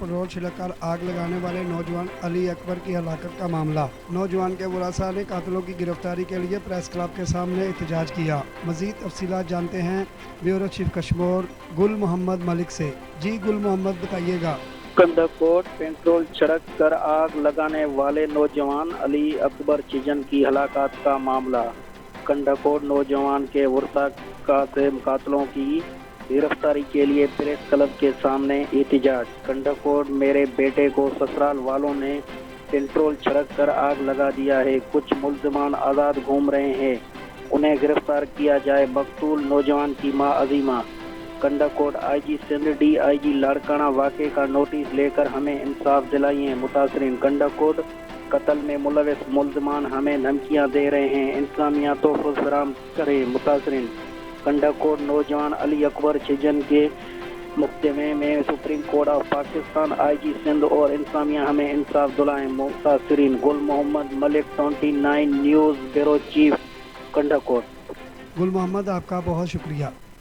Petrol छिड़ककर आग लगाने वाले नौजवान अली अकबर की हलाकत का मामला। नौजवान के वरासा ने कातिलों की गिरफ्तारी के लिए प्रेस क्लब के सामने एहतजाज किया। मजीद तफसीलात जानते हैं ब्यूरो चीफ कश्मीर गुल मोहम्मद मलिक से। जी गुल मोहम्मद, बताइएगा। कंदकोट पेट्रोल छिड़क कर आग लगाने वाले नौजवान अली अकबर चिजन की हलाकत का मामला। कंदकोट नौजवान के वर्षा से कातिलों की गिरफ्तारी के लिए प्रेस क्लब के सामने एहतजाज। कंदकोट मेरे बेटे को ससुराल वालों ने पेट्रोल छिड़क कर आग लगा दिया है। कुछ मुल्जिमान आज़ाद घूम रहे हैं, उन्हें गिरफ्तार किया जाए। मकतूल नौजवान की मां अजीमा। कंदकोट आईजी सिंध DIG लाड़काना वाक़े का नोटिस लेकर हमें इंसाफ दिलाइए। मुतासरीन। कंदकोट कत्ल में मुलविस मुल्जिमान हमें धमकियां दे रहे हैं, इंतजामिया तोहफ़ फराहम करे। मुतासरीन। कंदकोट नौजवान अली अकबर चिजन के मुकदमे में supreme court of Pakistan, IG Sindh और इंतजामिया हमें इंसाफ दिलाएं। मुतासरीन। Gul Mohammad Malik, 29 news bureau chief, Kandhkot. Gul Mohammad, आपका बहुत शुक्रिया।